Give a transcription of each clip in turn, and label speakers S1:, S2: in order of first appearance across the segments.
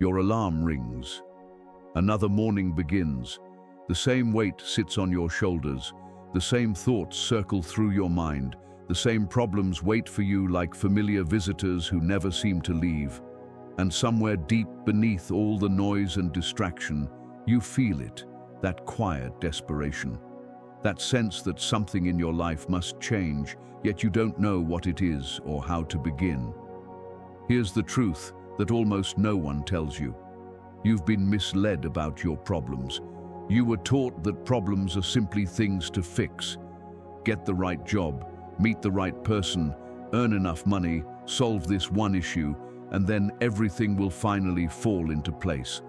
S1: Your alarm rings. Another morning begins. The same weight sits on your shoulders. The same thoughts circle through your mind. The same problems wait for you like familiar visitors who never seem to leave. And somewhere deep beneath all the noise and distraction, you feel it, that quiet desperation. That sense that something in your life must change, yet you don't know what it is or how to begin. Here's the truth that almost no one tells you. You've been misled about your problems. You were taught that problems are simply things to fix. Get the right job, meet the right person, earn enough money, solve this one issue, and then everything will finally fall into place.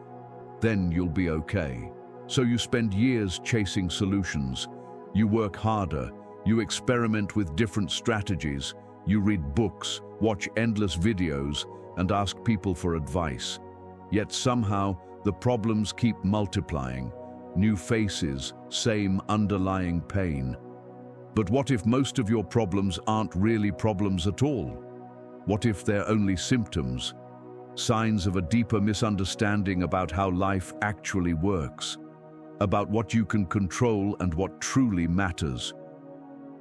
S1: Then you'll be okay. So you spend years chasing solutions. You work harder, you experiment with different strategies, you read books, watch endless videos, and ask people for advice. Yet somehow, the problems keep multiplying. New faces, same underlying pain. But what if most of your problems aren't really problems at all? What if they're only symptoms? Signs of a deeper misunderstanding about how life actually works, about what you can control and what truly matters.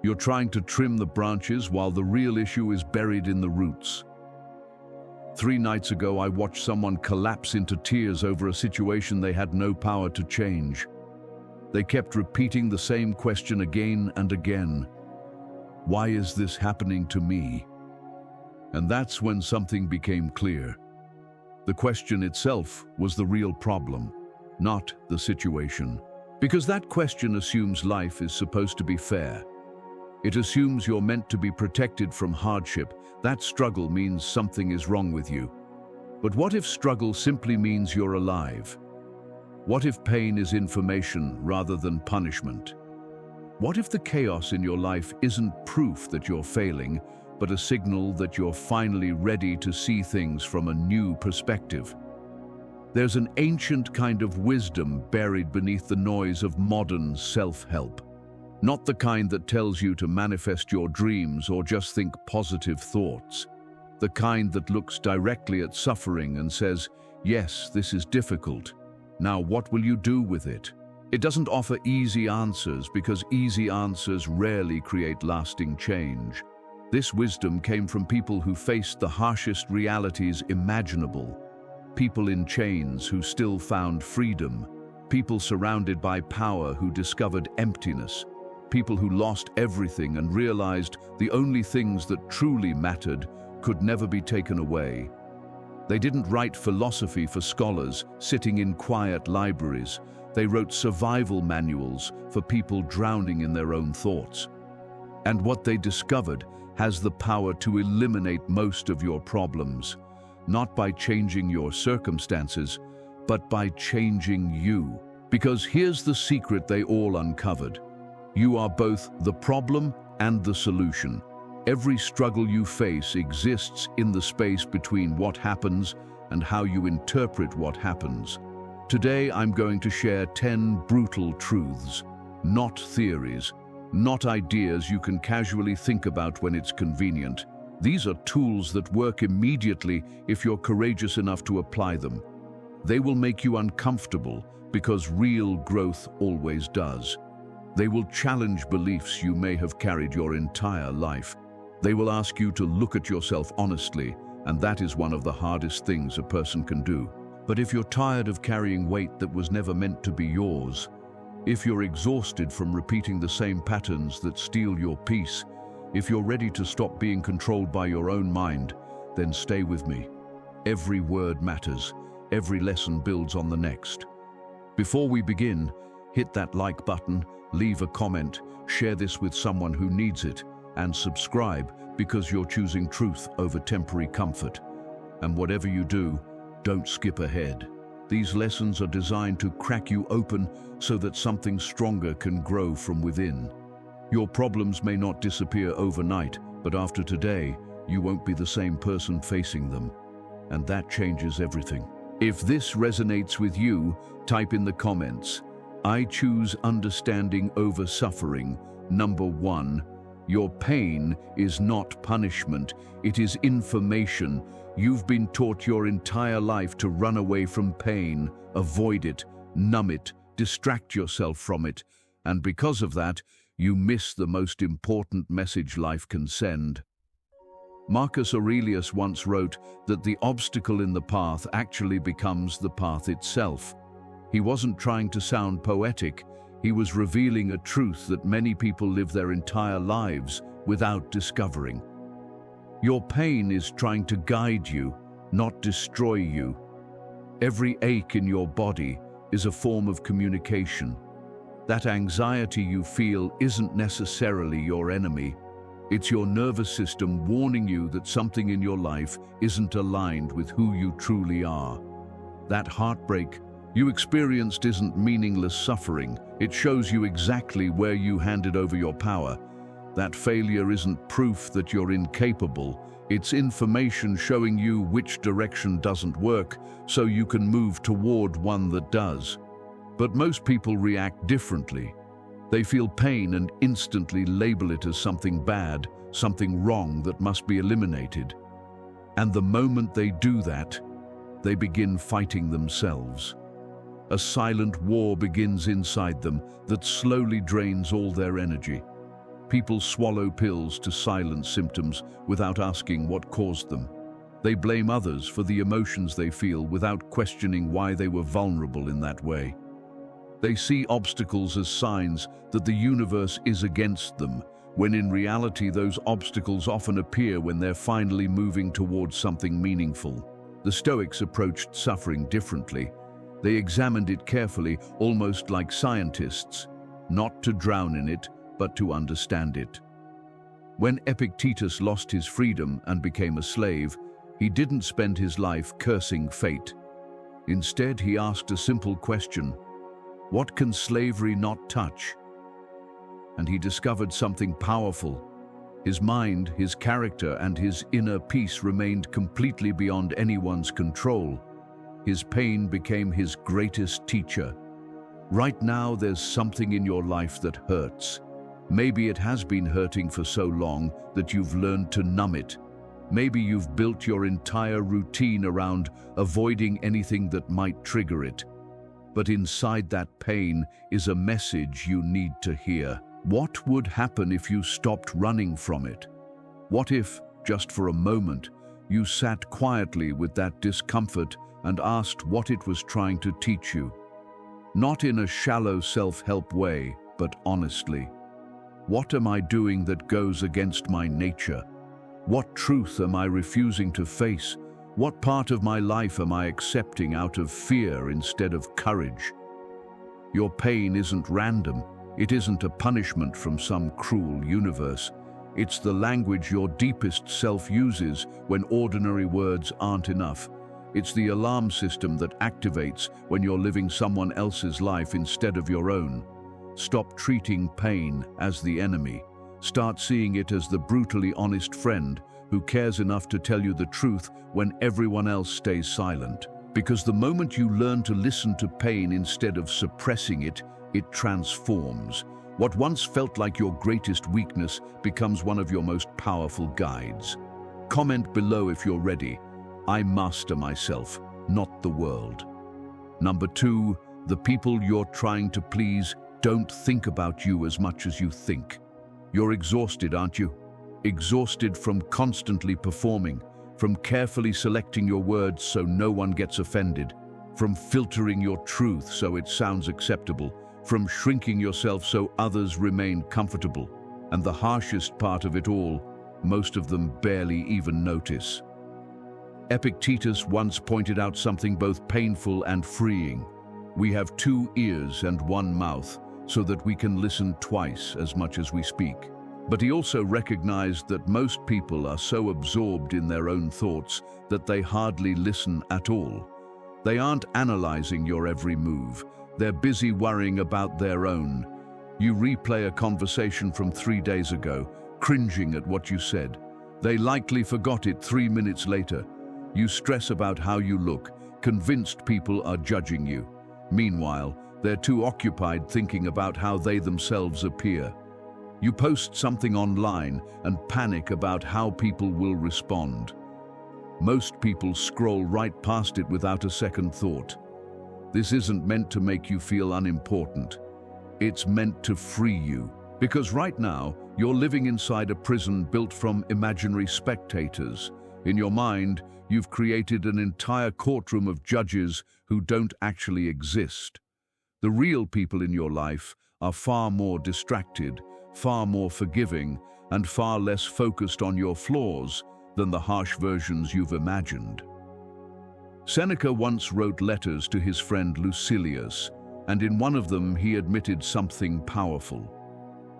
S1: You're trying to trim the branches while the real issue is buried in the roots. 3 nights ago, I watched someone collapse into tears over a situation they had no power to change. They kept repeating the same question again and again. Why is this happening to me? And that's when something became clear. The question itself was the real problem, not the situation. Because that question assumes life is supposed to be fair. It assumes you're meant to be protected from hardship. That struggle means something is wrong with you. But what if struggle simply means you're alive? What if pain is information rather than punishment? What if the chaos in your life isn't proof that you're failing, but a signal that you're finally ready to see things from a new perspective? There's an ancient kind of wisdom buried beneath the noise of modern self-help. Not the kind that tells you to manifest your dreams or just think positive thoughts. The kind that looks directly at suffering and says, yes, this is difficult. Now what will you do with it? It doesn't offer easy answers because easy answers rarely create lasting change. This wisdom came from people who faced the harshest realities imaginable. People in chains who still found freedom. People surrounded by power who discovered emptiness. People who lost everything and realized the only things that truly mattered could never be taken away. They didn't write philosophy for scholars sitting in quiet libraries. They wrote survival manuals for people drowning in their own thoughts. And what they discovered has the power to eliminate most of your problems, not by changing your circumstances, but by changing you. Because here's the secret they all uncovered. You are both the problem and the solution. Every struggle you face exists in the space between what happens and how you interpret what happens. Today, I'm going to share 10 brutal truths, not theories, not ideas you can casually think about when it's convenient. These are tools that work immediately if you're courageous enough to apply them. They will make you uncomfortable because real growth always does. They will challenge beliefs you may have carried your entire life. They will ask you to look at yourself honestly, and that is one of the hardest things a person can do. But if you're tired of carrying weight that was never meant to be yours, if you're exhausted from repeating the same patterns that steal your peace, if you're ready to stop being controlled by your own mind, then stay with me. Every word matters. Every lesson builds on the next. Before we begin, hit that like button, leave a comment, share this with someone who needs it, and subscribe because you're choosing truth over temporary comfort. And whatever you do, don't skip ahead. These lessons are designed to crack you open so that something stronger can grow from within. Your problems may not disappear overnight, but after today, you won't be the same person facing them. And that changes everything. If this resonates with you, type in the comments, I choose understanding over suffering. Number 1, your pain is not punishment, it is information. You've been taught your entire life to run away from pain, avoid it, numb it, distract yourself from it, and because of that, you miss the most important message life can send. Marcus Aurelius once wrote that the obstacle in the path actually becomes the path itself. He wasn't trying to sound poetic, he was revealing a truth that many people live their entire lives without discovering. Your pain is trying to guide you, not destroy you. Every ache in your body is a form of communication. That anxiety you feel isn't necessarily your enemy. It's your nervous system warning you that something in your life isn't aligned with who you truly are. That heartbreak you experienced isn't meaningless suffering. It shows you exactly where you handed over your power. That failure isn't proof that you're incapable. It's information showing you which direction doesn't work, so you can move toward one that does. But most people react differently. They feel pain and instantly label it as something bad, something wrong that must be eliminated. And the moment they do that, they begin fighting themselves. A silent war begins inside them that slowly drains all their energy. People swallow pills to silence symptoms without asking what caused them. They blame others for the emotions they feel without questioning why they were vulnerable in that way. They see obstacles as signs that the universe is against them, when in reality those obstacles often appear when they're finally moving towards something meaningful. The Stoics approached suffering differently. They examined it carefully, almost like scientists, not to drown in it, but to understand it. When Epictetus lost his freedom and became a slave, he didn't spend his life cursing fate. Instead, he asked a simple question: what can slavery not touch? And he discovered something powerful. His mind, his character, and his inner peace remained completely beyond anyone's control. His pain became his greatest teacher. Right now, there's something in your life that hurts. Maybe it has been hurting for so long that you've learned to numb it. Maybe you've built your entire routine around avoiding anything that might trigger it. But inside that pain is a message you need to hear. What would happen if you stopped running from it? What if, just for a moment, you sat quietly with that discomfort and asked what it was trying to teach you? Not in a shallow self-help way, but honestly. What am I doing that goes against my nature? What truth am I refusing to face? What part of my life am I accepting out of fear instead of courage? Your pain isn't random. It isn't a punishment from some cruel universe. It's the language your deepest self uses when ordinary words aren't enough. It's the alarm system that activates when you're living someone else's life instead of your own. Stop treating pain as the enemy. Start seeing it as the brutally honest friend who cares enough to tell you the truth when everyone else stays silent. Because the moment you learn to listen to pain instead of suppressing it, it transforms. What once felt like your greatest weakness becomes one of your most powerful guides. Comment below if you're ready. I master myself, not the world. Number 2, the people you're trying to please don't think about you as much as you think. You're exhausted, aren't you? Exhausted from constantly performing, from carefully selecting your words so no one gets offended, from filtering your truth so it sounds acceptable, from shrinking yourself so others remain comfortable. And the harshest part of it all, most of them barely even notice. Epictetus once pointed out something both painful and freeing. We have 2 ears and 1 mouth, so that we can listen twice as much as we speak. But he also recognized that most people are so absorbed in their own thoughts that they hardly listen at all. They aren't analyzing your every move. They're busy worrying about their own. You replay a conversation from 3 days ago, cringing at what you said. They likely forgot it 3 minutes later. You stress about how you look, convinced people are judging you. Meanwhile, they're too occupied thinking about how they themselves appear. You post something online and panic about how people will respond. Most people scroll right past it without a second thought. This isn't meant to make you feel unimportant. It's meant to free you. Because right now, you're living inside a prison built from imaginary spectators. In your mind, you've created an entire courtroom of judges who don't actually exist. The real people in your life are far more distracted, far more forgiving, and far less focused on your flaws than the harsh versions you've imagined. Seneca once wrote letters to his friend Lucilius, and in one of them he admitted something powerful.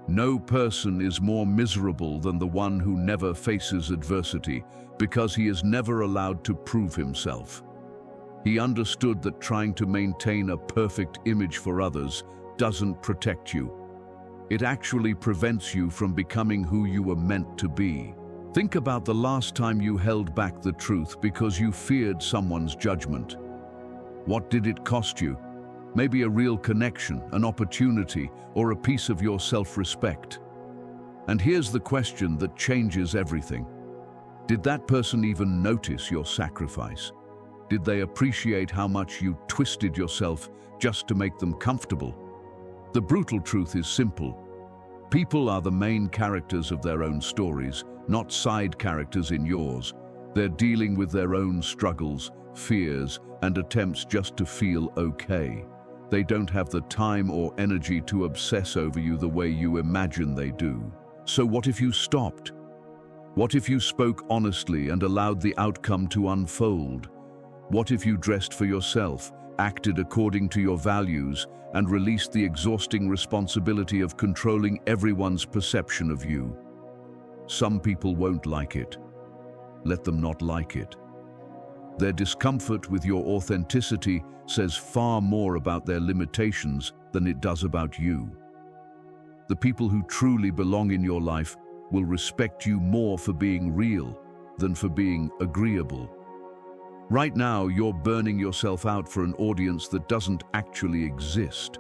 S1: No person is more miserable than the one who never faces adversity, because he is never allowed to prove himself. He understood that trying to maintain a perfect image for others doesn't protect you. It actually prevents you from becoming who you were meant to be. Think about the last time you held back the truth because you feared someone's judgment. What did it cost you? Maybe a real connection, an opportunity, or a piece of your self-respect. And here's the question that changes everything. Did that person even notice your sacrifice? Did they appreciate how much you twisted yourself just to make them comfortable? The brutal truth is simple. People are the main characters of their own stories, not side characters in yours. They're dealing with their own struggles, fears, and attempts just to feel okay. They don't have the time or energy to obsess over you the way you imagine they do. So what if you stopped? What if you spoke honestly and allowed the outcome to unfold? What if you dressed for yourself, acted according to your values, and released the exhausting responsibility of controlling everyone's perception of you? Some people won't like it. Let them not like it. Their discomfort with your authenticity says far more about their limitations than it does about you. The people who truly belong in your life will respect you more for being real than for being agreeable. Right now, you're burning yourself out for an audience that doesn't actually exist.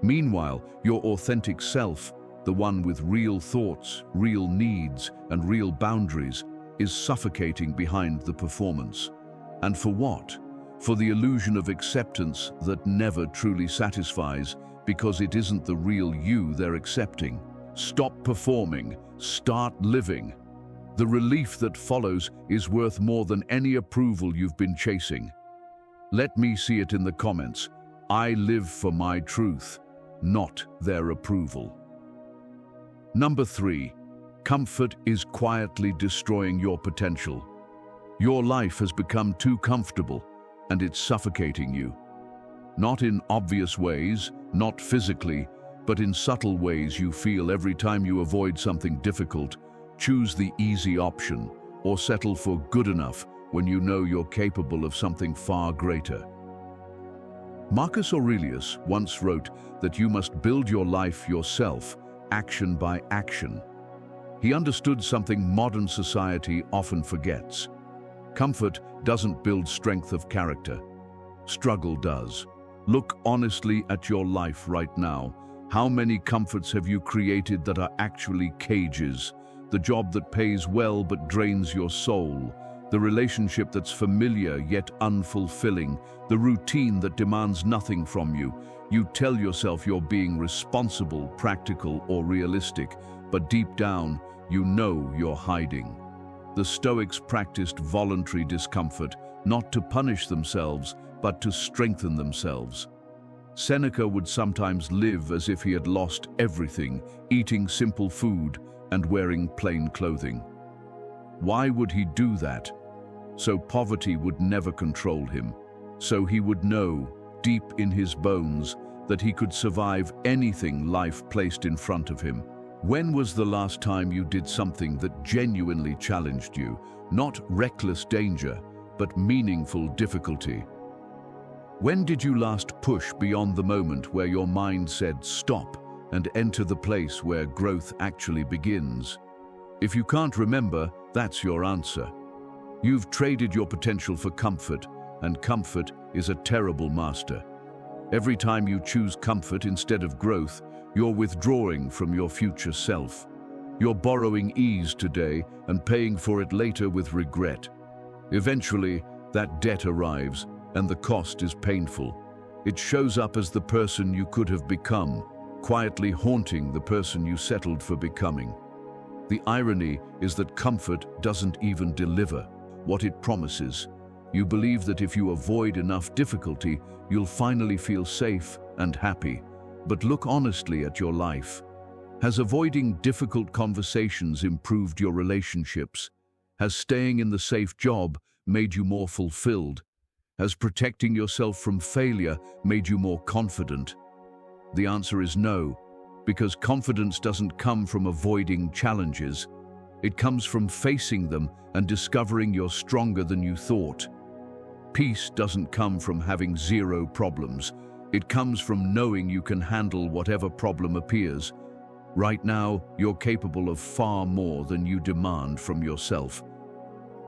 S1: Meanwhile, your authentic self, the one with real thoughts, real needs, and real boundaries, is suffocating behind the performance. And for what? For the illusion of acceptance that never truly satisfies, because it isn't the real you they're accepting. Stop performing, start living. The relief that follows is worth more than any approval you've been chasing. Let me see it in the comments. I live for my truth, not their approval. Number 3, comfort is quietly destroying your potential. Your life has become too comfortable, and it's suffocating you. Not in obvious ways, not physically, but in subtle ways you feel every time you avoid something difficult, choose the easy option, or settle for good enough when you know you're capable of something far greater. Marcus Aurelius once wrote that you must build your life yourself, action by action. He understood something modern society often forgets. Comfort doesn't build strength of character. Struggle does. Look honestly at your life right now. How many comforts have you created that are actually cages? The job that pays well but drains your soul. The relationship that's familiar yet unfulfilling. The routine that demands nothing from you. You tell yourself you're being responsible, practical, or realistic, but deep down, you know you're hiding. The Stoics practiced voluntary discomfort, not to punish themselves, but to strengthen themselves. Seneca would sometimes live as if he had lost everything, eating simple food and wearing plain clothing. Why would he do that? So poverty would never control him. So he would know, deep in his bones, that he could survive anything life placed in front of him. When was the last time you did something that genuinely challenged you? Not reckless danger, but meaningful difficulty. When did you last push beyond the moment where your mind said stop and enter the place where growth actually begins? If you can't remember, that's your answer. You've traded your potential for comfort, and comfort is a terrible master. Every time you choose comfort instead of growth, you're withdrawing from your future self. You're borrowing ease today and paying for it later with regret. Eventually, that debt arrives, and the cost is painful. It shows up as the person you could have become, quietly haunting the person you settled for becoming. The irony is that comfort doesn't even deliver what it promises. You believe that if you avoid enough difficulty, you'll finally feel safe and happy. But look honestly at your life. Has avoiding difficult conversations improved your relationships? Has staying in the safe job made you more fulfilled? Has protecting yourself from failure made you more confident? The answer is no, because confidence doesn't come from avoiding challenges. It comes from facing them and discovering you're stronger than you thought. Peace doesn't come from having zero problems. It comes from knowing you can handle whatever problem appears. Right now, you're capable of far more than you demand from yourself.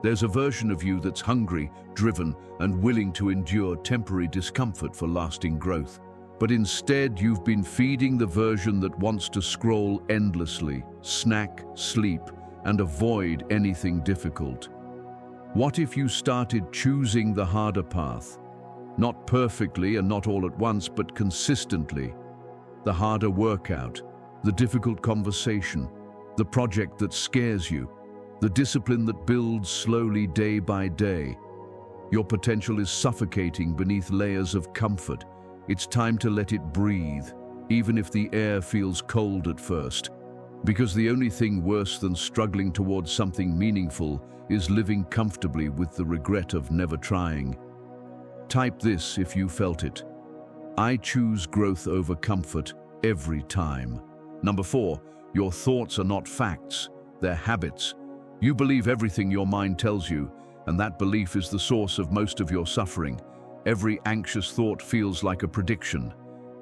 S1: There's a version of you that's hungry, driven, and willing to endure temporary discomfort for lasting growth. But instead, you've been feeding the version that wants to scroll endlessly, snack, sleep, and avoid anything difficult. What if you started choosing the harder path? Not perfectly and not all at once, but consistently. The harder workout, the difficult conversation, the project that scares you, the discipline that builds slowly day by day. Your potential is suffocating beneath layers of comfort. It's time to let it breathe, even if the air feels cold at first. Because the only thing worse than struggling towards something meaningful is living comfortably with the regret of never trying. Type this if you felt it. I choose growth over comfort every time. Number 4, your thoughts are not facts, they're habits. You believe everything your mind tells you, and that belief is the source of most of your suffering. Every anxious thought feels like a prediction.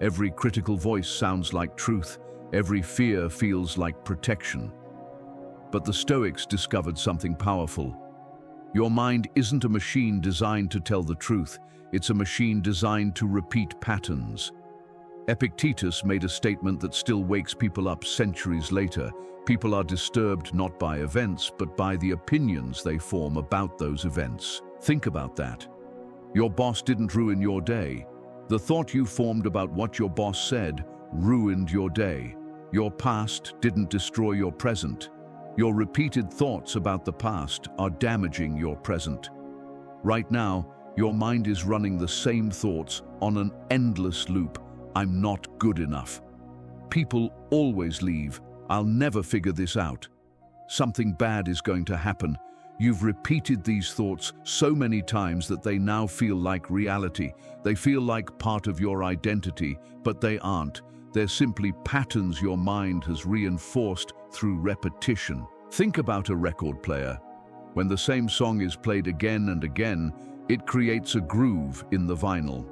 S1: Every critical voice sounds like truth. Every fear feels like protection. But the Stoics discovered something powerful. Your mind isn't a machine designed to tell the truth. It's a machine designed to repeat patterns. Epictetus made a statement that still wakes people up centuries later. People are disturbed not by events, but by the opinions they form about those events. Think about that. Your boss didn't ruin your day. The thought you formed about what your boss said ruined your day. Your past didn't destroy your present. Your repeated thoughts about the past are damaging your present. Right now, your mind is running the same thoughts on an endless loop. I'm not good enough. People always leave. I'll never figure this out. Something bad is going to happen. You've repeated these thoughts so many times that they now feel like reality. They feel like part of your identity, but they aren't. They're simply patterns your mind has reinforced through repetition. Think about a record player. When the same song is played again and again, it creates a groove in the vinyl.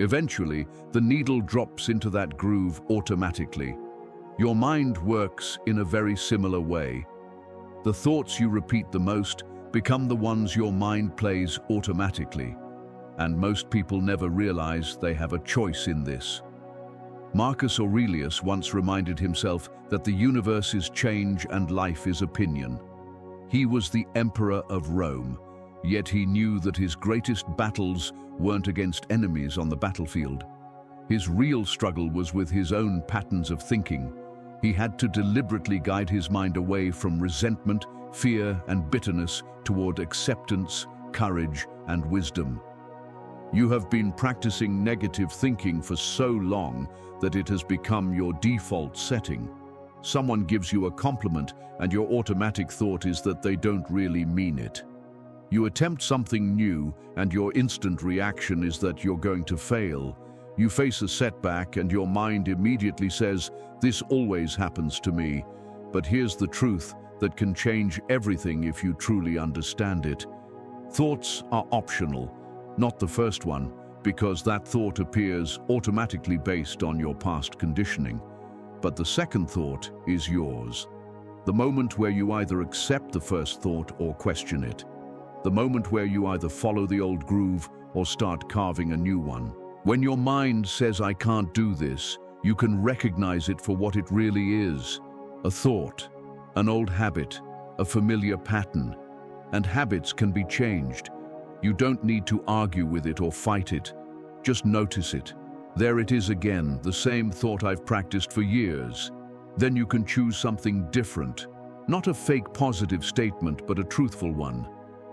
S1: Eventually, the needle drops into that groove automatically. Your mind works in a very similar way. The thoughts you repeat the most become the ones your mind plays automatically. And most people never realize they have a choice in this. Marcus Aurelius once reminded himself that the universe is change and life is opinion. He was the emperor of Rome, yet he knew that his greatest battles weren't against enemies on the battlefield. His real struggle was with his own patterns of thinking. He had to deliberately guide his mind away from resentment, fear, and bitterness toward acceptance, courage, and wisdom. You have been practicing negative thinking for so long that it has become your default setting. Someone gives you a compliment and your automatic thought is that they don't really mean it. You attempt something new and your instant reaction is that you're going to fail. You face a setback and your mind immediately says, "This always happens to me." But here's the truth that can change everything if you truly understand it. Thoughts are optional, not the first one, because that thought appears automatically based on your past conditioning. But the second thought is yours. The moment where you either accept the first thought or question it. The moment where you either follow the old groove or start carving a new one. When your mind says, "I can't do this," you can recognize it for what it really is. A thought, an old habit, a familiar pattern. And habits can be changed. You don't need to argue with it or fight it. Just notice it. There it is again, the same thought I've practiced for years. Then you can choose something different. Not a fake positive statement, but a truthful one.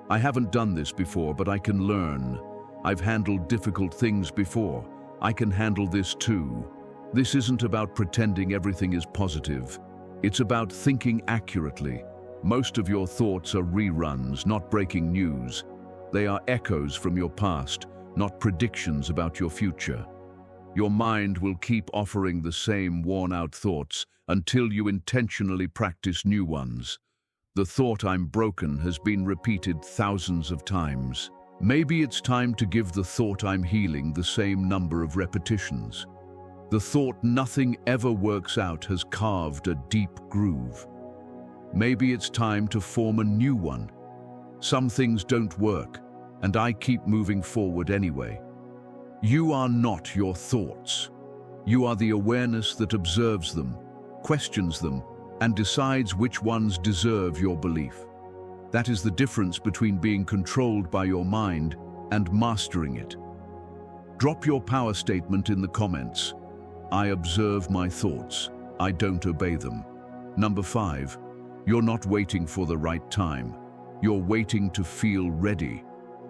S1: I haven't done this before, but I can learn. I've handled difficult things before. I can handle this too. This isn't about pretending everything is positive. It's about thinking accurately. Most of your thoughts are reruns, not breaking news. They are echoes from your past, not predictions about your future. Your mind will keep offering the same worn-out thoughts until you intentionally practice new ones. The thought "I'm broken" has been repeated thousands of times. Maybe it's time to give the thought "I'm healing" the same number of repetitions. The thought "nothing ever works out" has carved a deep groove. Maybe it's time to form a new one. Some things don't work, and I keep moving forward anyway. You are not your thoughts. You are the awareness that observes them, questions them, and decides which ones deserve your belief. That is the difference between being controlled by your mind and mastering it. Drop your power statement in the comments. I observe my thoughts. I don't obey them. Number 5. You're not waiting for the right time. You're waiting to feel ready.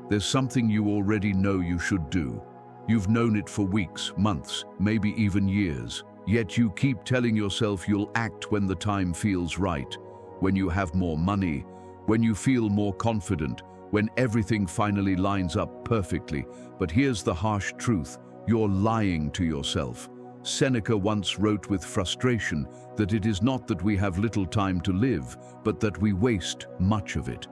S1: There's something you already know you should do. You've known it for weeks, months, maybe even years. Yet you keep telling yourself you'll act when the time feels right, when you have more money, when you feel more confident, when everything finally lines up perfectly. But here's the harsh truth: you're lying to yourself. Seneca once wrote with frustration that it is not that we have little time to live, but that we waste much of it.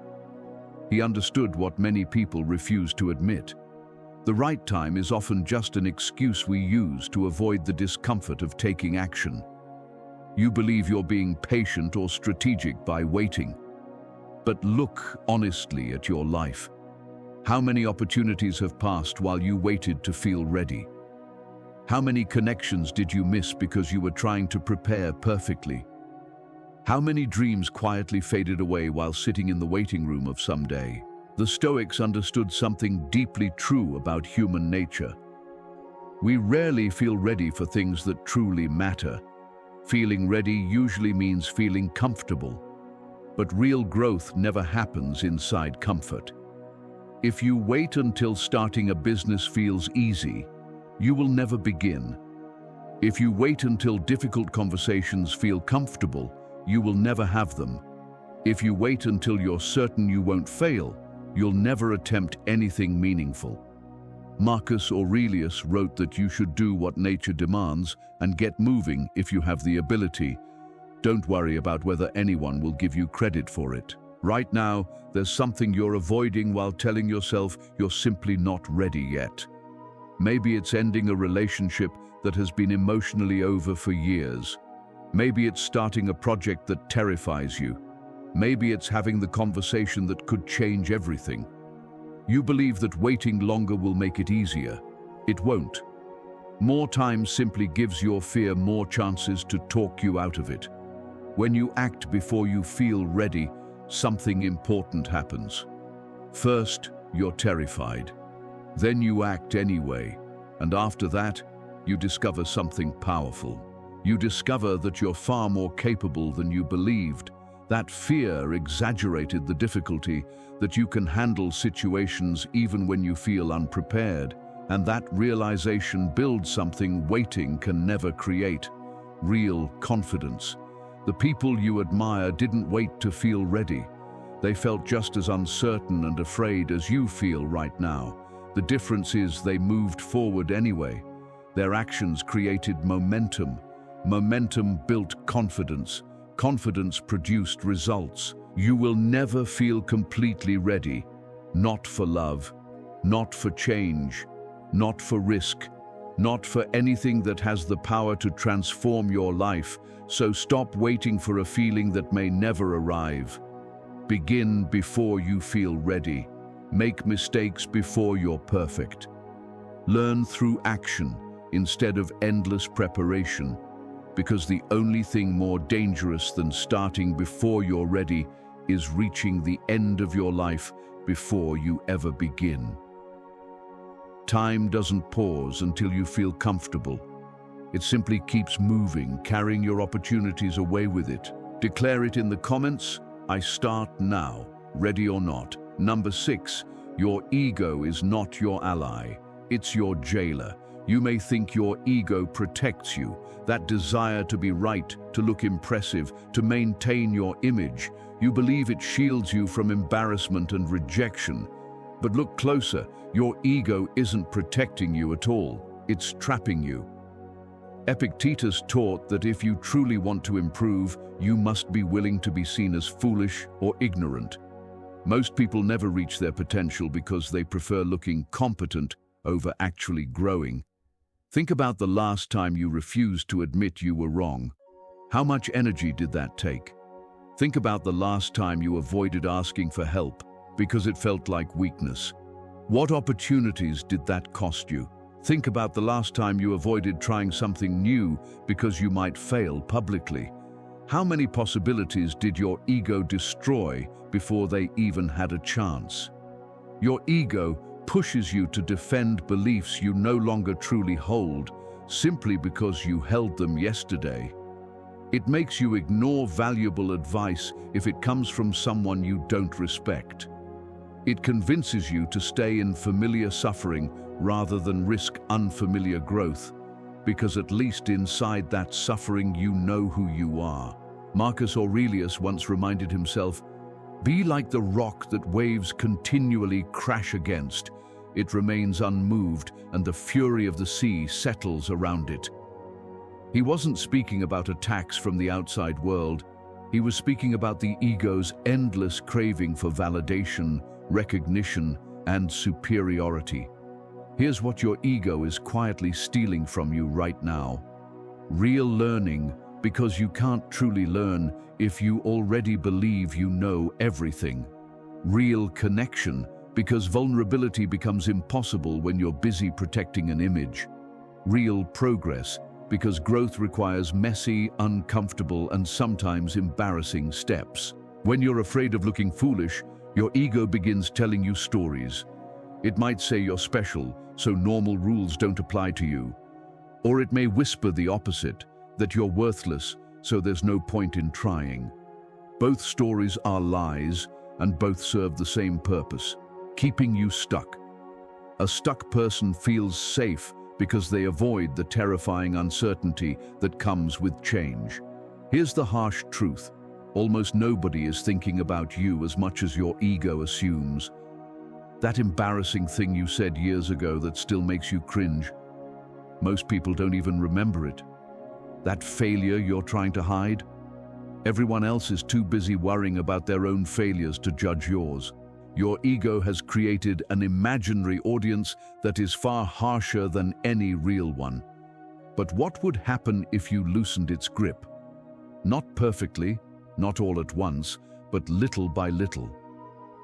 S1: He understood what many people refuse to admit. The right time is often just an excuse we use to avoid the discomfort of taking action. You believe you're being patient or strategic by waiting. But look honestly at your life. How many opportunities have passed while you waited to feel ready? How many connections did you miss because you were trying to prepare perfectly? How many dreams quietly faded away while sitting in the waiting room of some day? The Stoics understood something deeply true about human nature. We rarely feel ready for things that truly matter. Feeling ready usually means feeling comfortable. But real growth never happens inside comfort. If you wait until starting a business feels easy, you will never begin. If you wait until difficult conversations feel comfortable, you will never have them. If you wait until you're certain you won't fail, you'll never attempt anything meaningful. Marcus Aurelius wrote that you should do what nature demands and get moving if you have the ability. Don't worry about whether anyone will give you credit for it. Right now, there's something you're avoiding while telling yourself you're simply not ready yet. Maybe it's ending a relationship that has been emotionally over for years. Maybe it's starting a project that terrifies you. Maybe it's having the conversation that could change everything. You believe that waiting longer will make it easier. It won't. More time simply gives your fear more chances to talk you out of it. When you act before you feel ready, something important happens. First, you're terrified. Then you act anyway, and after that, you discover something powerful. You discover that you're far more capable than you believed. That fear exaggerated the difficulty, that you can handle situations even when you feel unprepared, and that realization builds something waiting can never create: real confidence. The people you admire didn't wait to feel ready. They felt just as uncertain and afraid as you feel right now. The difference is they moved forward anyway. Their actions created momentum. Momentum built confidence. Confidence produced results. You will never feel completely ready. Not for love, not for change, not for risk, not for anything that has the power to transform your life. So stop waiting for a feeling that may never arrive. Begin before you feel ready. Make mistakes before you're perfect. Learn through action instead of endless preparation, because the only thing more dangerous than starting before you're ready is reaching the end of your life before you ever begin. Time doesn't pause until you feel comfortable. It simply keeps moving, carrying your opportunities away with it. Declare it in the comments. I start now, ready or not. Number 6, your ego is not your ally. It's your jailer. You may think your ego protects you, that desire to be right, to look impressive, to maintain your image. You believe it shields you from embarrassment and rejection. But look closer, your ego isn't protecting you at all. It's trapping you. Epictetus taught that if you truly want to improve, you must be willing to be seen as foolish or ignorant. Most people never reach their potential because they prefer looking competent over actually growing. Think about the last time you refused to admit you were wrong. How much energy did that take? Think about the last time you avoided asking for help because it felt like weakness. What opportunities did that cost you? Think about the last time you avoided trying something new because you might fail publicly. How many possibilities did your ego destroy before they even had a chance? Your ego pushes you to defend beliefs you no longer truly hold simply because you held them yesterday. It makes you ignore valuable advice if it comes from someone you don't respect. It convinces you to stay in familiar suffering rather than risk unfamiliar growth, because at least inside that suffering you know who you are. Marcus Aurelius once reminded himself, "Be like the rock that waves continually crash against. It remains unmoved, and the fury of the sea settles around it." He wasn't speaking about attacks from the outside world. He was speaking about the ego's endless craving for validation, recognition, and superiority. Here's what your ego is quietly stealing from you right now. Real learning, because you can't truly learn if you already believe you know everything. Real connection, because vulnerability becomes impossible when you're busy protecting an image. Real progress, because growth requires messy, uncomfortable, and sometimes embarrassing steps. When you're afraid of looking foolish, your ego begins telling you stories. It might say you're special, so normal rules don't apply to you. Or it may whisper the opposite, that you're worthless, so there's no point in trying. Both stories are lies, and both serve the same purpose: keeping you stuck. A stuck person feels safe because they avoid the terrifying uncertainty that comes with change. Here's the harsh truth: almost nobody is thinking about you as much as your ego assumes. That embarrassing thing you said years ago that still makes you cringe, most people don't even remember it. That failure you're trying to hide, everyone else is too busy worrying about their own failures to judge yours. Your ego has created an imaginary audience that is far harsher than any real one. But what would happen if you loosened its grip? Not perfectly, not all at once, but little by little.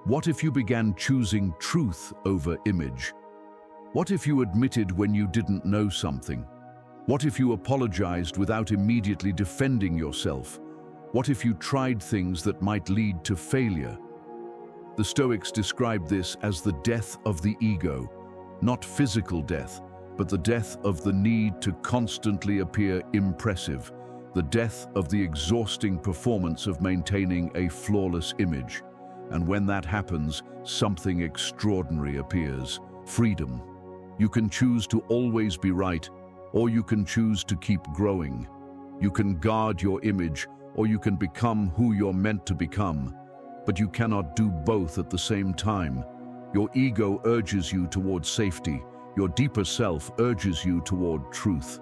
S1: What if you began choosing truth over image? What if you admitted when you didn't know something? What if you apologized without immediately defending yourself? What if you tried things that might lead to failure? The Stoics described this as the death of the ego, not physical death, but the death of the need to constantly appear impressive, the death of the exhausting performance of maintaining a flawless image. And when that happens, something extraordinary appears: freedom. You can choose to always be right, or you can choose to keep growing. You can guard your image, or you can become who you're meant to become. But you cannot do both at the same time. Your ego urges you toward safety. Your deeper self urges you toward truth.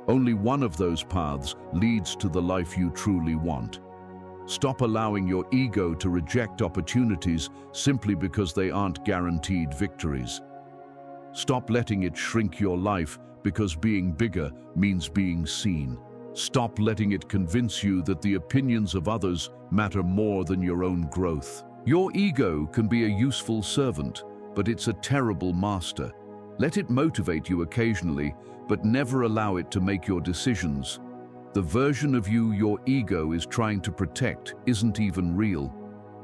S1: Only one of those paths leads to the life you truly want. Stop allowing your ego to reject opportunities simply because they aren't guaranteed victories. Stop letting it shrink your life because being bigger means being seen. Stop letting it convince you that the opinions of others matter more than your own growth. Your ego can be a useful servant, but it's a terrible master. Let it motivate you occasionally, but never allow it to make your decisions. The version of you your ego is trying to protect isn't even real.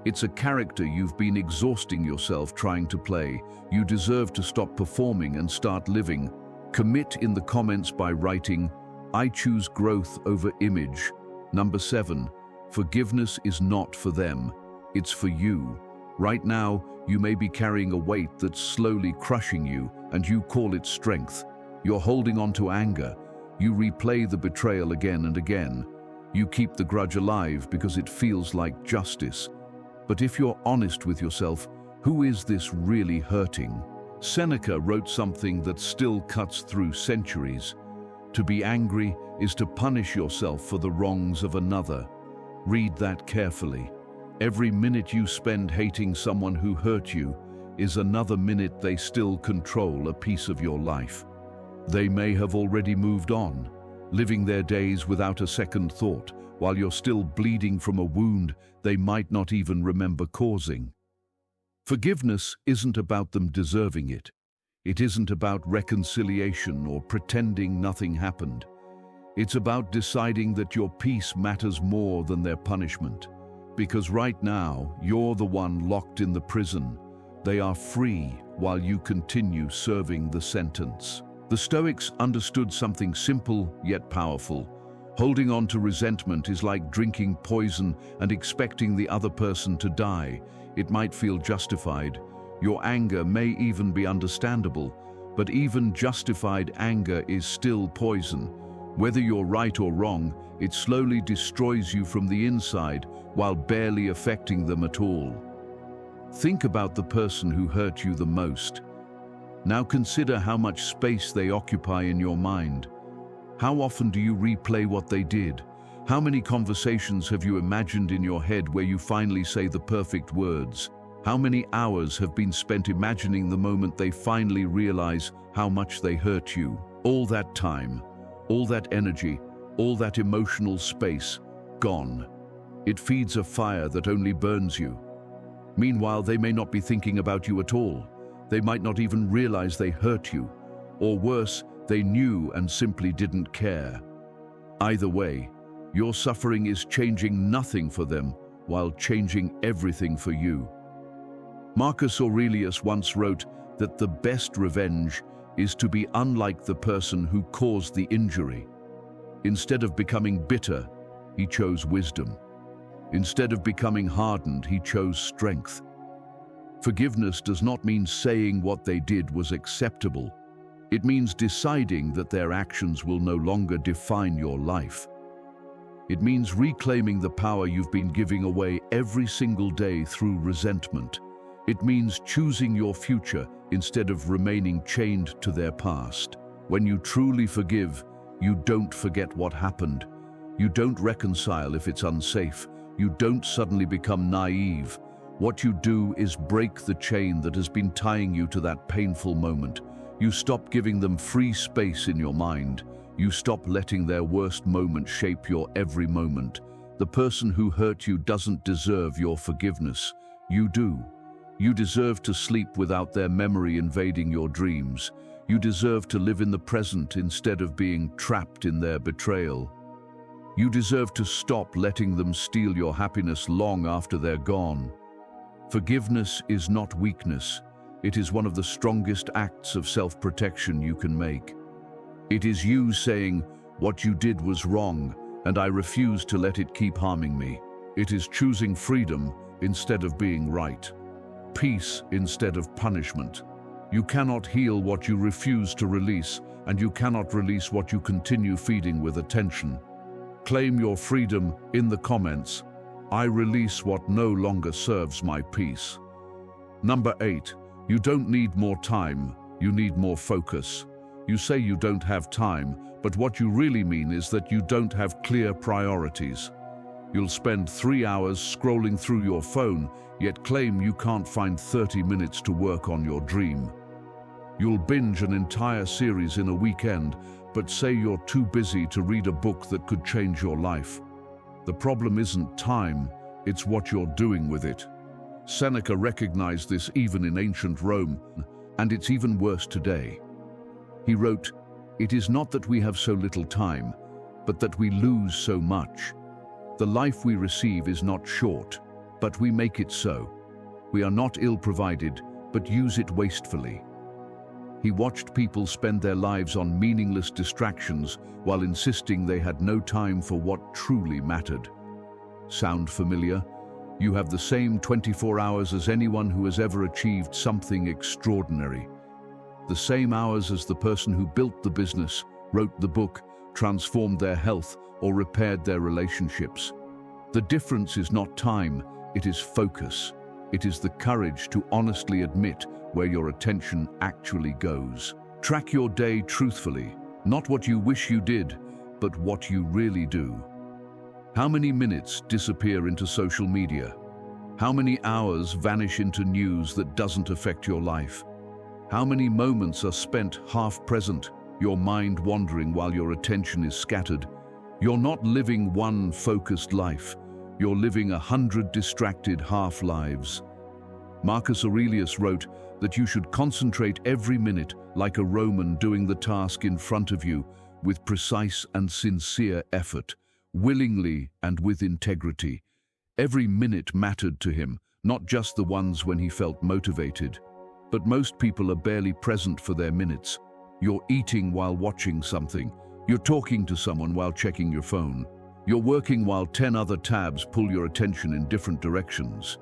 S1: It's a character you've been exhausting yourself trying to play. You deserve to stop performing and start living. Commit in the comments by writing, "I choose growth over image." Number 7, forgiveness is not for them, it's for you. Right now, you may be carrying a weight that's slowly crushing you, and you call it strength. You're holding on to anger. You replay the betrayal again and again. You keep the grudge alive because it feels like justice. But if you're honest with yourself, who is this really hurting? Seneca wrote something that still cuts through centuries. To be angry is to punish yourself for the wrongs of another. Read that carefully. Every minute you spend hating someone who hurt you is another minute they still control a piece of your life. They may have already moved on, living their days without a second thought, while you're still bleeding from a wound they might not even remember causing. Forgiveness isn't about them deserving it. It isn't about reconciliation or pretending nothing happened. It's about deciding that your peace matters more than their punishment. Because right now, you're the one locked in the prison. They are free while you continue serving the sentence. The Stoics understood something simple yet powerful. Holding on to resentment is like drinking poison and expecting the other person to die. It might feel justified. Your anger may even be understandable, but even justified anger is still poison. Whether you're right or wrong, it slowly destroys you from the inside while barely affecting them at all. Think about the person who hurt you the most. Now consider how much space they occupy in your mind. How often do you replay what they did? How many conversations have you imagined in your head where you finally say the perfect words? How many hours have been spent imagining the moment they finally realize how much they hurt you? All that time, all that energy, all that emotional space, gone. It feeds a fire that only burns you. Meanwhile, they may not be thinking about you at all. They might not even realize they hurt you. Or worse, they knew and simply didn't care. Either way, your suffering is changing nothing for them while changing everything for you. Marcus Aurelius once wrote that the best revenge is to be unlike the person who caused the injury. Instead of becoming bitter, he chose wisdom. Instead of becoming hardened, he chose strength. Forgiveness does not mean saying what they did was acceptable. It means deciding that their actions will no longer define your life. It means reclaiming the power you've been giving away every single day through resentment. It means choosing your future instead of remaining chained to their past. When you truly forgive, you don't forget what happened. You don't reconcile if it's unsafe. You don't suddenly become naive. What you do is break the chain that has been tying you to that painful moment. You stop giving them free space in your mind. You stop letting their worst moment shape your every moment. The person who hurt you doesn't deserve your forgiveness. You do. You deserve to sleep without their memory invading your dreams. You deserve to live in the present instead of being trapped in their betrayal. You deserve to stop letting them steal your happiness long after they're gone. Forgiveness is not weakness. It is one of the strongest acts of self-protection you can make. It is you saying, "What you did was wrong, and I refuse to let it keep harming me." It is choosing freedom instead of being right. Peace instead of punishment. You cannot heal what you refuse to release, and you cannot release what you continue feeding with attention. Claim your freedom in the comments. I release what no longer serves my peace. Number 8, you don't need more time, you need more focus. You say you don't have time, but what you really mean is that you don't have clear priorities. You'll spend 3 hours scrolling through your phone, yet claim you can't find 30 minutes to work on your dream. You'll binge an entire series in a weekend, but say you're too busy to read a book that could change your life. The problem isn't time, it's what you're doing with it. Seneca recognized this even in ancient Rome, and it's even worse today. He wrote, "It is not that we have so little time, but that we lose so much. The life we receive is not short, but we make it so. We are not ill-provided, but use it wastefully. He watched people spend their lives on meaningless distractions while insisting they had no time for what truly mattered. Sound familiar? You have the same 24 hours as anyone who has ever achieved something extraordinary. The same hours as the person who built the business, wrote the book, transformed their health, or repaired their relationships. The difference is not time, it is focus. It is the courage to honestly admit where your attention actually goes. Track your day truthfully, not what you wish you did, but what you really do. How many minutes disappear into social media? How many hours vanish into news that doesn't affect your life? How many moments are spent half present, your mind wandering while your attention is scattered? You're not living one focused life. You're living 100 distracted half-lives. Marcus Aurelius wrote that you should concentrate every minute like a Roman doing the task in front of you with precise and sincere effort, willingly and with integrity. Every minute mattered to him, not just the ones when he felt motivated. But most people are barely present for their minutes. You're eating while watching something. You're talking to someone while checking your phone. You're working while 10 other tabs pull your attention in different directions.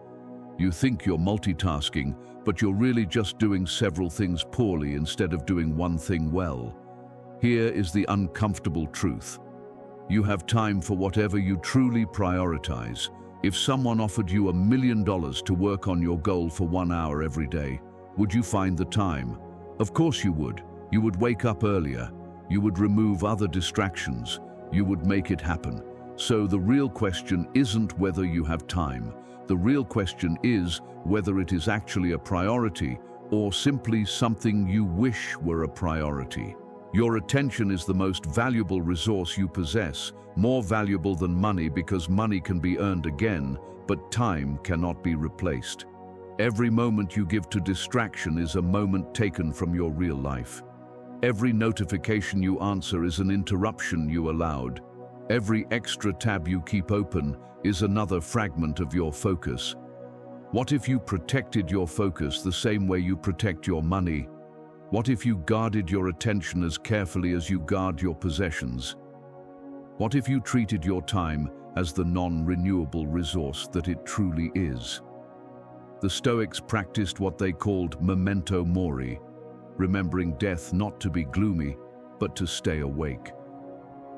S1: You think you're multitasking, but you're really just doing several things poorly instead of doing one thing well. Here is the uncomfortable truth. You have time for whatever you truly prioritize. If someone offered you $1 million to work on your goal for 1 hour every day, would you find the time? Of course you would. You would wake up earlier. You would remove other distractions. You would make it happen. So the real question isn't whether you have time. The real question is whether it is actually a priority or simply something you wish were a priority. Your attention is the most valuable resource you possess, more valuable than money because money can be earned again, but time cannot be replaced. Every moment you give to distraction is a moment taken from your real life. Every notification you answer is an interruption you allowed. Every extra tab you keep open is another fragment of your focus. What if you protected your focus the same way you protect your money? What if you guarded your attention as carefully as you guard your possessions? What if you treated your time as the non-renewable resource that it truly is? The Stoics practiced what they called memento mori, remembering death not to be gloomy, but to stay awake.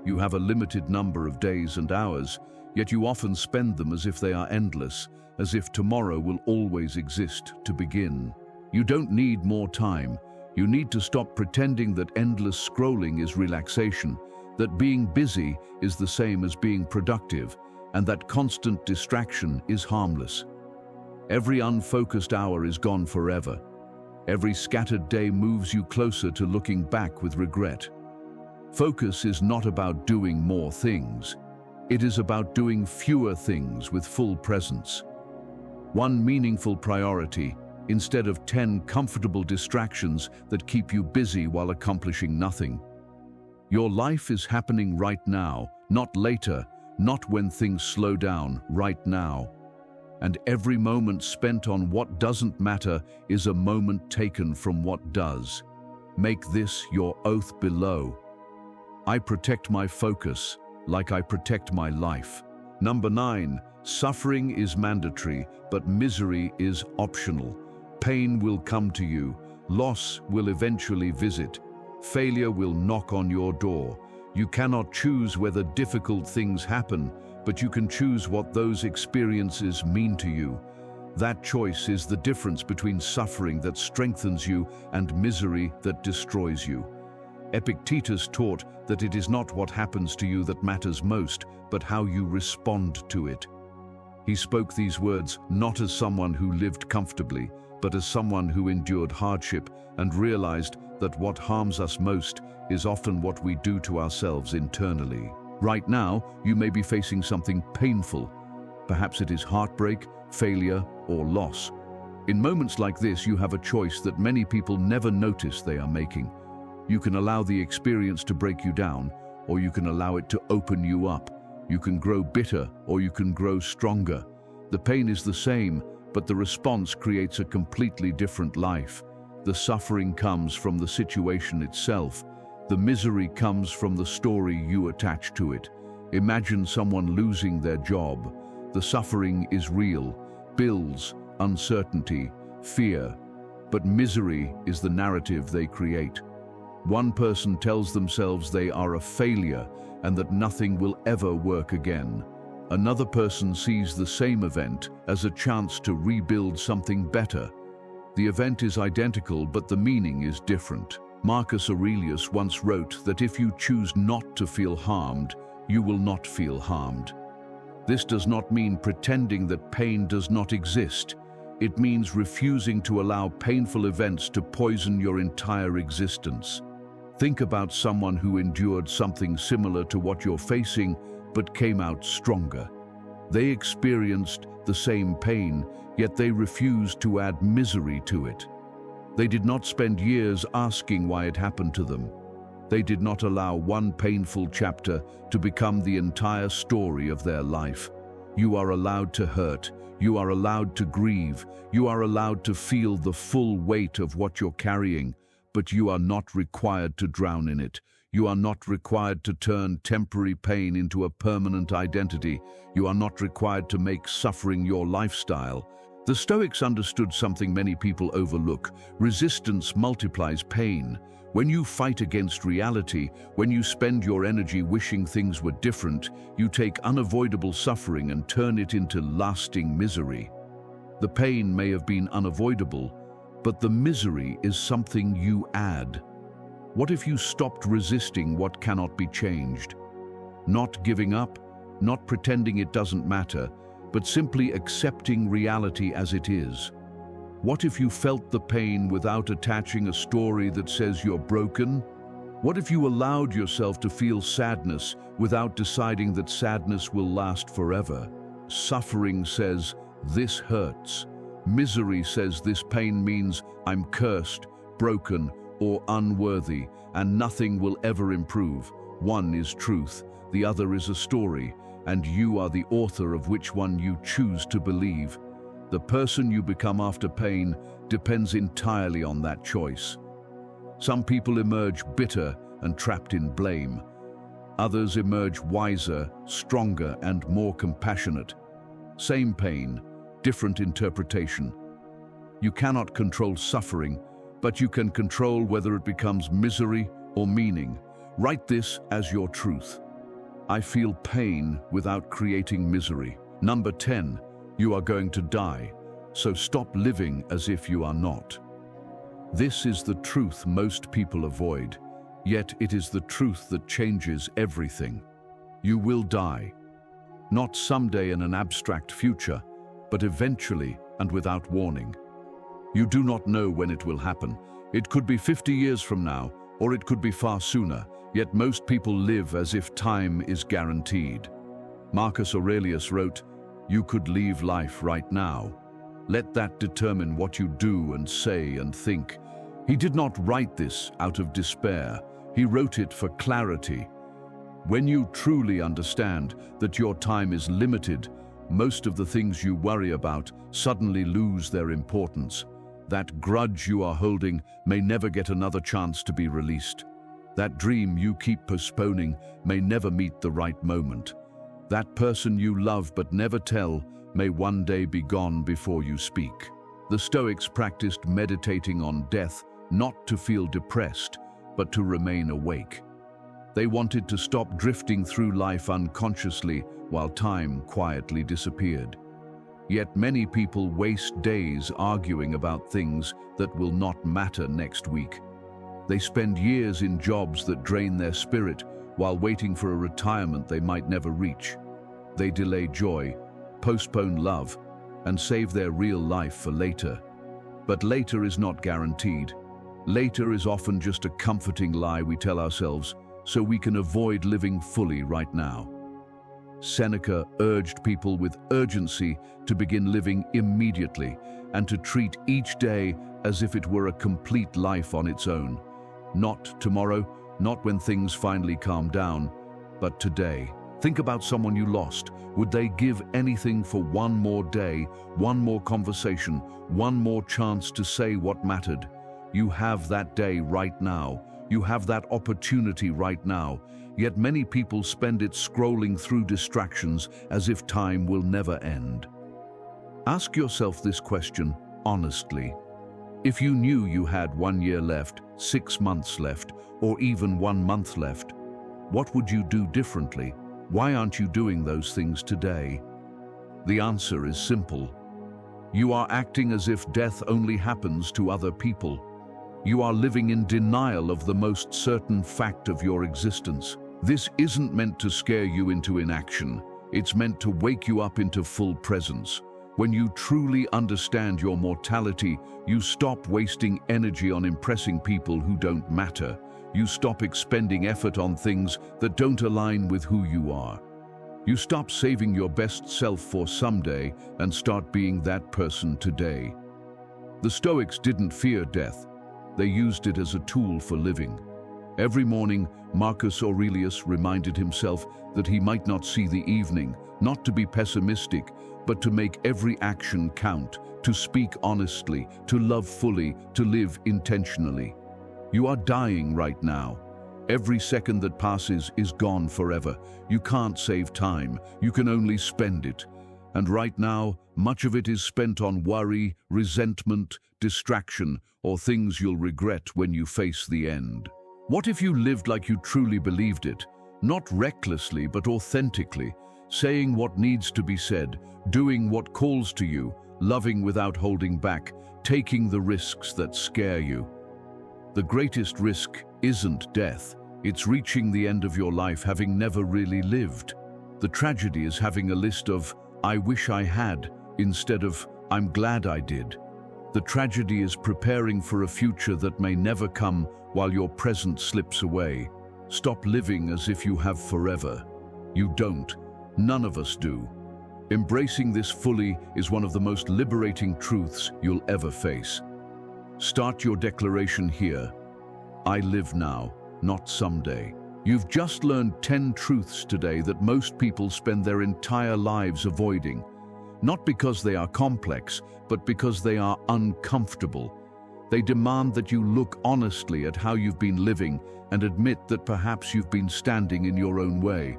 S1: You have a limited number of days and hours, yet you often spend them as if they are endless, as if tomorrow will always exist to begin. You don't need more time. You need to stop pretending that endless scrolling is relaxation, that being busy is the same as being productive, and that constant distraction is harmless. Every unfocused hour is gone forever. Every scattered day moves you closer to looking back with regret. Focus is not about doing more things. It is about doing fewer things with full presence. One meaningful priority, instead of 10 comfortable distractions that keep you busy while accomplishing nothing. Your life is happening right now, not later, not when things slow down, right now. And every moment spent on what doesn't matter is a moment taken from what does. Make this your oath below. I protect my focus like I protect my life. Number 9, suffering is mandatory, but misery is optional. Pain will come to you. Loss will eventually visit. Failure will knock on your door. You cannot choose whether difficult things happen, but you can choose what those experiences mean to you. That choice is the difference between suffering that strengthens you and misery that destroys you. Epictetus taught that it is not what happens to you that matters most, but how you respond to it. He spoke these words not as someone who lived comfortably, but as someone who endured hardship and realized that what harms us most is often what we do to ourselves internally. Right now, you may be facing something painful. Perhaps it is heartbreak, failure, or loss. In moments like this, you have a choice that many people never notice they are making. You can allow the experience to break you down, or you can allow it to open you up. You can grow bitter, or you can grow stronger. The pain is the same, but the response creates a completely different life. The suffering comes from the situation itself. The misery comes from the story you attach to it. Imagine someone losing their job. The suffering is real. Bills, uncertainty, fear. But misery is the narrative they create. One person tells themselves they are a failure and that nothing will ever work again. Another person sees the same event as a chance to rebuild something better. The event is identical, but the meaning is different. Marcus Aurelius once wrote that if you choose not to feel harmed, you will not feel harmed. This does not mean pretending that pain does not exist. It means refusing to allow painful events to poison your entire existence. Think about someone who endured something similar to what you're facing, but came out stronger. They experienced the same pain, yet they refused to add misery to it. They did not spend years asking why it happened to them. They did not allow one painful chapter to become the entire story of their life. You are allowed to hurt. You are allowed to grieve. You are allowed to feel the full weight of what you're carrying, but you are not required to drown in it. You are not required to turn temporary pain into a permanent identity. You are not required to make suffering your lifestyle. The Stoics understood something many people overlook. Resistance multiplies pain. When you fight against reality, when you spend your energy wishing things were different, you take unavoidable suffering and turn it into lasting misery. The pain may have been unavoidable, but the misery is something you add. What if you stopped resisting what cannot be changed? Not giving up, not pretending it doesn't matter, but simply accepting reality as it is. What if you felt the pain without attaching a story that says you're broken? What if you allowed yourself to feel sadness without deciding that sadness will last forever? Suffering says, "This hurts." Misery says this pain means I'm cursed, broken, or unworthy, and nothing will ever improve. One is truth, the other is a story, and you are the author of which one you choose to believe. The person you become after pain depends entirely on that choice. Some people emerge bitter and trapped in blame. Others emerge wiser, stronger, and more compassionate. Same pain, different interpretation. You cannot control suffering, but you can control whether it becomes misery or meaning. Write this as your truth. I feel pain without creating misery. Number 10, you are going to die, so stop living as if you are not. This is the truth most people avoid, yet it is the truth that changes everything. You will die. Not someday in an abstract future, but eventually and without warning. You do not know when it will happen. It could be 50 years from now, or it could be far sooner, yet most people live as if time is guaranteed. Marcus Aurelius wrote, "You could leave life right now. Let that determine what you do and say and think." He did not write this out of despair. He wrote it for clarity. When you truly understand that your time is limited, most of the things you worry about suddenly lose their importance. That grudge you are holding may never get another chance to be released. That dream you keep postponing may never meet the right moment. That person you love but never tell may one day be gone before you speak. The Stoics practiced meditating on death not to feel depressed, but to remain awake. They wanted to stop drifting through life unconsciously while time quietly disappeared. Yet many people waste days arguing about things that will not matter next week. They spend years in jobs that drain their spirit while waiting for a retirement they might never reach. They delay joy, postpone love, and save their real life for later. But later is not guaranteed. Later is often just a comforting lie we tell ourselves so we can avoid living fully right now. Seneca urged people with urgency to begin living immediately and to treat each day as if it were a complete life on its own. Not tomorrow, not when things finally calm down, but today. Think about someone you lost. Would they give anything for one more day, one more conversation, one more chance to say what mattered? You have that day right now. You have that opportunity right now. Yet many people spend it scrolling through distractions as if time will never end. Ask yourself this question honestly. If you knew you had 1 year left, 6 months left, or even 1 month left, what would you do differently? Why aren't you doing those things today? The answer is simple. You are acting as if death only happens to other people. You are living in denial of the most certain fact of your existence. This isn't meant to scare you into inaction. It's meant to wake you up into full presence. When you truly understand your mortality, you stop wasting energy on impressing people who don't matter. You stop expending effort on things that don't align with who you are. You stop saving your best self for someday and start being that person today. The Stoics didn't fear death. They used it as a tool for living. Every morning, Marcus Aurelius reminded himself that he might not see the evening, not to be pessimistic, but to make every action count, to speak honestly, to love fully, to live intentionally. You are dying right now. Every second that passes is gone forever. You can't save time. You can only spend it. And right now, much of it is spent on worry, resentment, distraction, or things you'll regret when you face the end. What if you lived like you truly believed it? Not recklessly, but authentically, saying what needs to be said, doing what calls to you, loving without holding back, taking the risks that scare you. The greatest risk isn't death. It's reaching the end of your life having never really lived. The tragedy is having a list of, "I wish I had," instead of, "I'm glad I did." The tragedy is preparing for a future that may never come while your present slips away. Stop living as if you have forever. You don't. None of us do. Embracing this fully is one of the most liberating truths you'll ever face. Start your declaration here. I live now, not someday. You've just learned 10 truths today that most people spend their entire lives avoiding. Not because they are complex, but because they are uncomfortable. They demand that you look honestly at how you've been living and admit that perhaps you've been standing in your own way.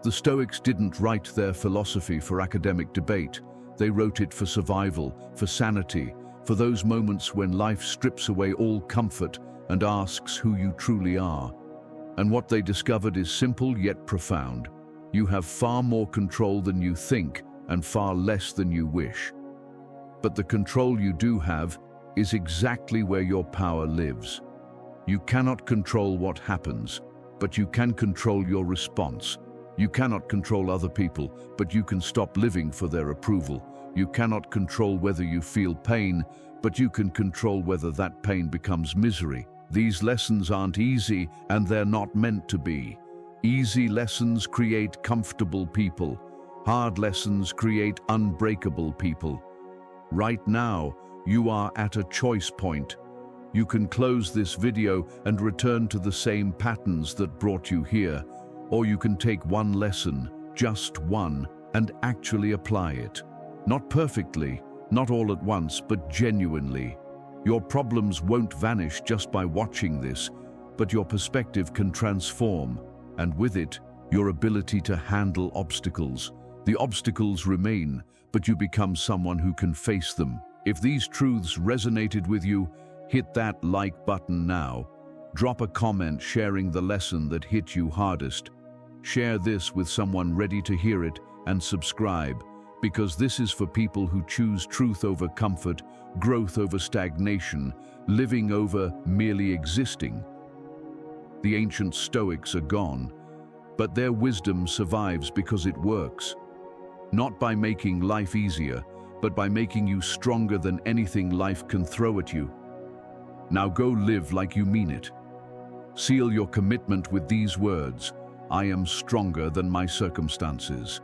S1: The Stoics didn't write their philosophy for academic debate. They wrote it for survival, for sanity, for those moments when life strips away all comfort and asks who you truly are. And what they discovered is simple yet profound. You have far more control than you think and far less than you wish. But the control you do have is exactly where your power lives. You cannot control what happens, but you can control your response. You cannot control other people, but you can stop living for their approval. You cannot control whether you feel pain, but you can control whether that pain becomes misery. These lessons aren't easy, and they're not meant to be. Easy lessons create comfortable people. Hard lessons create unbreakable people. Right now, you are at a choice point. You can close this video and return to the same patterns that brought you here, or you can take one lesson, just one, and actually apply it. Not perfectly, not all at once, but genuinely. Your problems won't vanish just by watching this, but your perspective can transform, and with it, your ability to handle obstacles. The obstacles remain, but you become someone who can face them. If these truths resonated with you, hit that like button now. Drop a comment sharing the lesson that hit you hardest. Share this with someone ready to hear it, and subscribe, because this is for people who choose truth over comfort, growth over stagnation, living over merely existing. The ancient Stoics are gone, but their wisdom survives because it works. Not by making life easier, but by making you stronger than anything life can throw at you. Now go live like you mean it. Seal your commitment with these words: I am stronger than my circumstances.